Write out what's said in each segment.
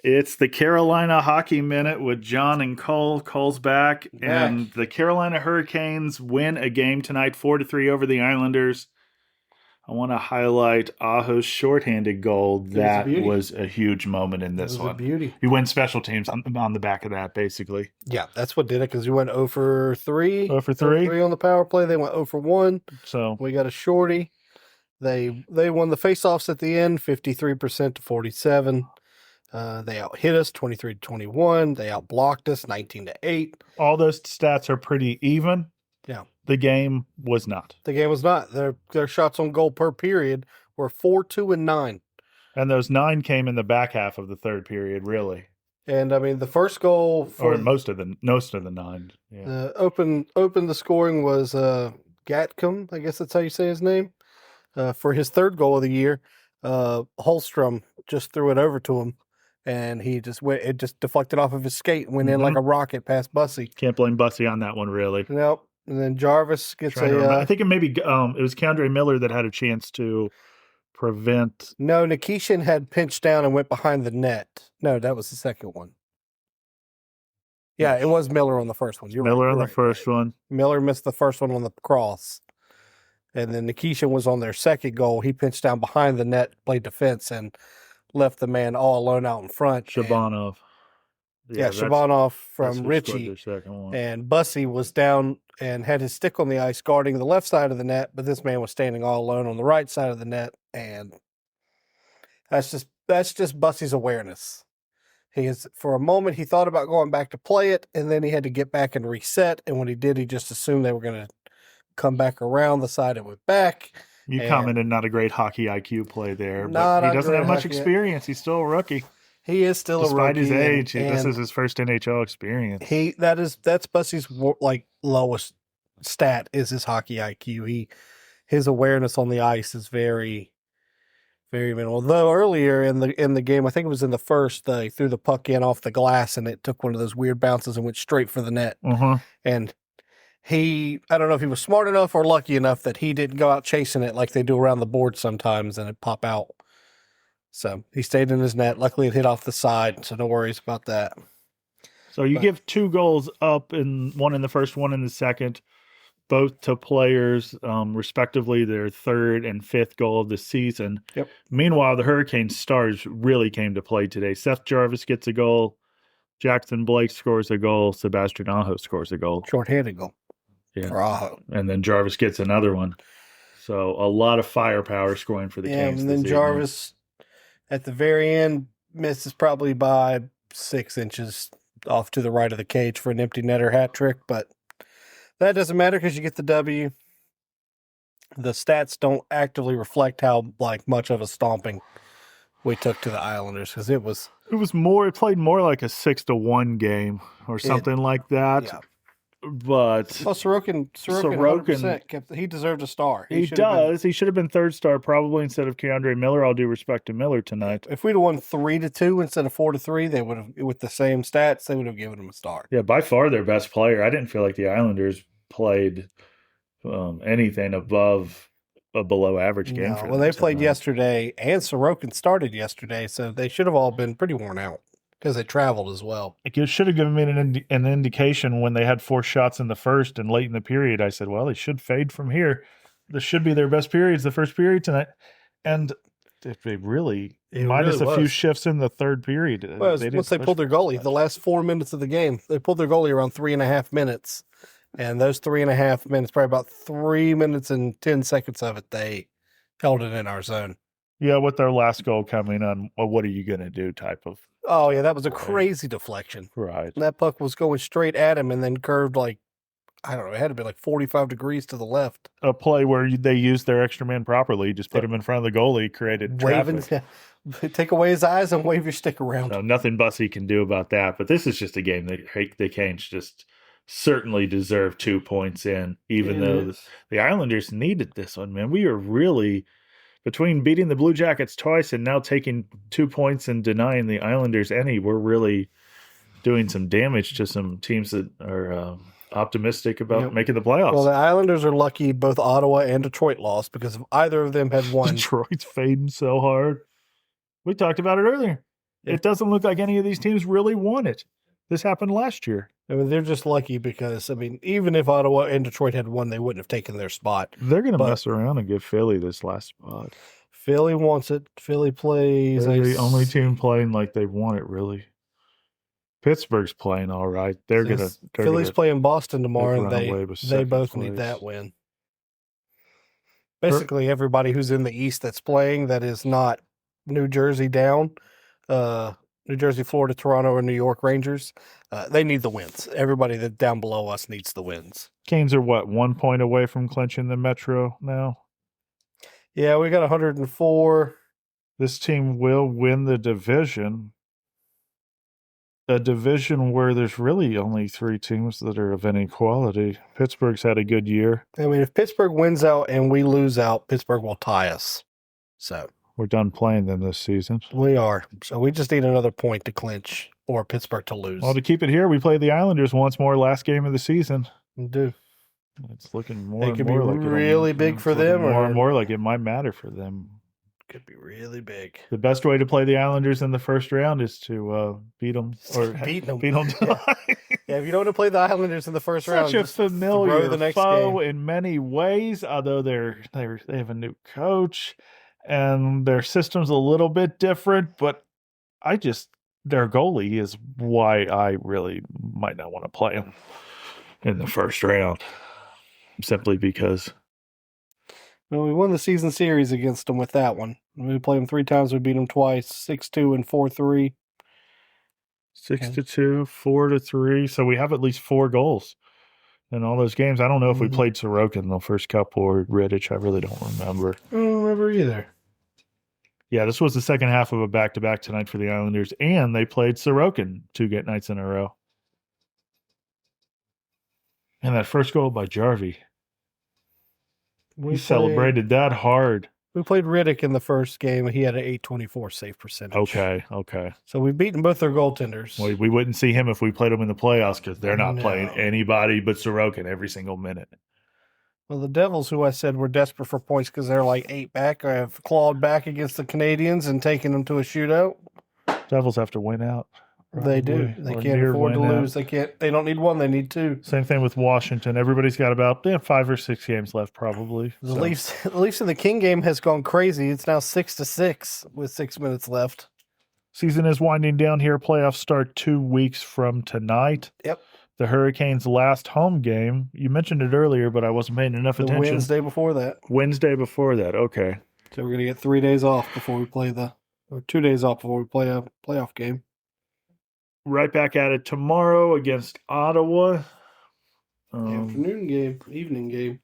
It's the Carolina Hockey Minute with John and Cole. Cole's back, and the Carolina Hurricanes win a game tonight, 4-3 over the Islanders. I want to highlight Aho's shorthanded goal. That was a huge moment in this one. It was a beauty. You win special teams on the back of that, basically. Yeah, that's what did it, because you went 0 for 3. 0 for 3. 0 for 3 on the power play. They went 0 for 1. So we got a shorty. They won the faceoffs at the end, 53% to 47. They out-hit us 23-21. They out-blocked us 19-8. All those stats are pretty even. Yeah. The game was not. The game was not. Their shots on goal per period were 4, 2, and 9. And those 9 came in the back half of the third period, really. And I mean, the first goal for most of the 9. Yeah. Open the scoring was Gatcomb, I guess that's how you say his name. For his third goal of the year, Holstrom just threw it over to him, and he just went. It just deflected off of his skate and went in like a rocket past Bussy. Can't blame Bussy on that one, really. Nope. And then Jarvis gets I think it was Keandre Miller that had a chance to prevent. No, Nikishin had pinched down and went behind the net. No, that was the second one. Yeah, it was Miller on the first one. Miller on the first one. Miller missed the first one on the cross. And then Nikishin was on their second goal. He pinched down behind the net, played defense, and left the man all alone out in front. Shabanov. Shabanov from Richie. And Bussy was down and had his stick on the ice guarding the left side of the net, but this man was standing all alone on the right side of the net. And that's just Bussy's awareness. For a moment, he thought about going back to play it, and then he had to get back and reset. And when he did, he just assumed they were going to come back around the side it went back. You commented not a great hockey IQ play there, but he doesn't have much experience. He's still a rookie. He is still a rookie. Despite his age, this is his first NHL experience. That's Bussy's lowest stat is his hockey IQ. His awareness on the ice is very, very minimal. Though earlier in the game, I think it was in the first, they threw the puck in off the glass and it took one of those weird bounces and went straight for the net. And I don't know if he was smart enough or lucky enough that he didn't go out chasing it like they do around the board sometimes and it pop out. So he stayed in his net. Luckily, it hit off the side, so no worries about that. So you give 2 goals up, one in the first, one in the second, both to players, respectively, their third and fifth goal of the season. Yep. Meanwhile, the Hurricane stars really came to play today. Seth Jarvis gets a goal. Jackson Blake scores a goal. Sebastian Aho scores a goal. Short-handed goal. Yeah. For Aho. And then Jarvis gets another one. So a lot of firepower scoring for the Canes. And then Jarvis, at the very end, misses probably by 6 inches off to the right of the cage for an empty netter hat trick, but that doesn't matter because you get the W. The stats don't actively reflect how much of a stomping we took to the Islanders, because it played more like a 6-1 game or something like that. Yeah. But Sorokin 100% he deserved a star. He should have been third star probably instead of Keandre Miller. All due respect to Miller tonight. If we'd have won 3-2 instead of 4-3, they would have, with the same stats, they would have given him a star. Yeah, by far their best player. I didn't feel like the Islanders played anything above a below average game. No, well, they played yesterday, and Sorokin started yesterday, so they should have all been pretty worn out. Because they traveled as well. It should have given me an indication when they had 4 shots in the first and late in the period. I said, well, they should fade from here. This should be their best periods, the first period tonight. And they really, minus a few shifts in the third period. Well, once they pulled their goalie, the last 4 minutes of the game, they pulled their goalie around 3.5 minutes. And those 3.5 minutes, probably about 3 minutes and 10 seconds of it, they held it in our zone. Yeah, with their last goal coming on, well, what are you going to do type of. Oh, yeah, that was a crazy deflection. Right. And that puck was going straight at him and then curved it had to be 45 degrees to the left. A play where they used their extra man properly, just put him in front of the goalie, created traffic. Take away his eyes and wave your stick around. So nothing Bussy can do about that, but this is just a game that the Canes just certainly deserve 2 points in, even though the Islanders needed this one, man. We are really... Between beating the Blue Jackets twice and now taking 2 points and denying the Islanders any, we're really doing some damage to some teams that are optimistic about making the playoffs. Well, the Islanders are lucky both Ottawa and Detroit lost, because if either of them had won. Detroit's fading so hard. We talked about it earlier. it doesn't look like any of these teams really want it. This happened last year. I mean, they're just lucky because, I mean, even if Ottawa and Detroit had won, they wouldn't have taken their spot. They're going to mess around and give Philly this last spot. Philly wants it. Philly plays. They're the only team playing like they want it, really. Pittsburgh's playing all right. Philly's playing Boston tomorrow, and they both place. need that win. Basically, everybody who's in the East that's playing that is not New Jersey down, New Jersey, Florida, Toronto, or New York Rangers, they need the wins. Everybody that's down below us needs the wins. Canes are, 1 point away from clinching the Metro now? Yeah, we got 104. This team will win the division. A division where there's really only 3 teams that are of any quality. Pittsburgh's had a good year. I mean, if Pittsburgh wins out and we lose out, Pittsburgh will tie us. So we're done playing them this season. We are. So we just need another point to clinch or Pittsburgh to lose. Well, to keep it here, we play the Islanders once more last game of the season. We do. It's looking more and more like it could be really big for them. More and more like it might matter for them. Could be really big. The best way to play the Islanders in the first round is to beat them or beat them. Yeah, if you don't want to play the Islanders in the first round, such a familiar the next foe game. In many ways. Although they have a new coach and their system's a little bit different, but their goalie is why I really might not want to play them in the first round, simply because. Well, we won the season series against them with that one. We played them 3 times. We beat them twice, 6-2 and 4-3. 6-2, 4-3. So we have at least 4 goals in all those games. I don't know if we played Sorokin in the first couple or Rittich. I really don't remember. I don't remember either. Yeah, this was the second half of a back-to-back tonight for the Islanders, and they played Sorokin 2 nights in a row. And that first goal by Jarvis. He celebrated that hard. We played Riddick in the first game. He had an .824 save percentage. Okay. So we've beaten both their goaltenders. Well, we wouldn't see him if we played him in the playoffs because they're not playing anybody but Sorokin every single minute. Well, the Devils, who I said were desperate for points because they're like 8 back, have clawed back against the Canadians and taken them to a shootout. Devils have to win out. They do. They can't afford to lose. They don't need 1. They need 2. Same thing with Washington. Everybody's got about 5 or 6 games left, probably. The Leafs in the King game has gone crazy. It's now 6-6 with 6 minutes left. Season is winding down here. Playoffs start 2 weeks from tonight. Yep. The Hurricanes' last home game. You mentioned it earlier, but I wasn't paying enough attention. Wednesday before that. Okay. So we're going to get 3 days off before we play or 2 days off before we play a playoff game. Right back at it tomorrow against Ottawa. Afternoon game, evening game.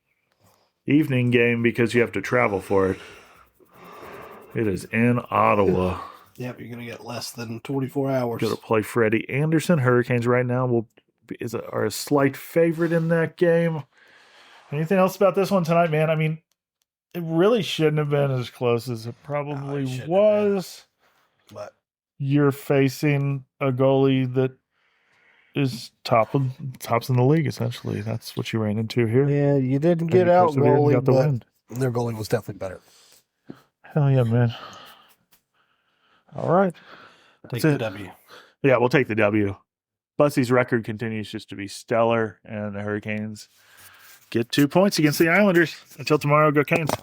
Evening game because you have to travel for it. It is in Ottawa. Yep, you're going to get less than 24 hours. Going to play Freddie Anderson. Hurricanes right now are a slight favorite in that game. Anything else about this one tonight, man? I mean, it really shouldn't have been as close as it probably was. But you're facing a goalie that is tops in the league, essentially. That's what you ran into here. Yeah, you didn't get out goalie, but their goalie was definitely better. Hell yeah, man. All right. Take the W. Yeah, we'll take the W. Bussy's record continues just to be stellar, and the Hurricanes get 2 points against the Islanders. Until tomorrow, go Canes.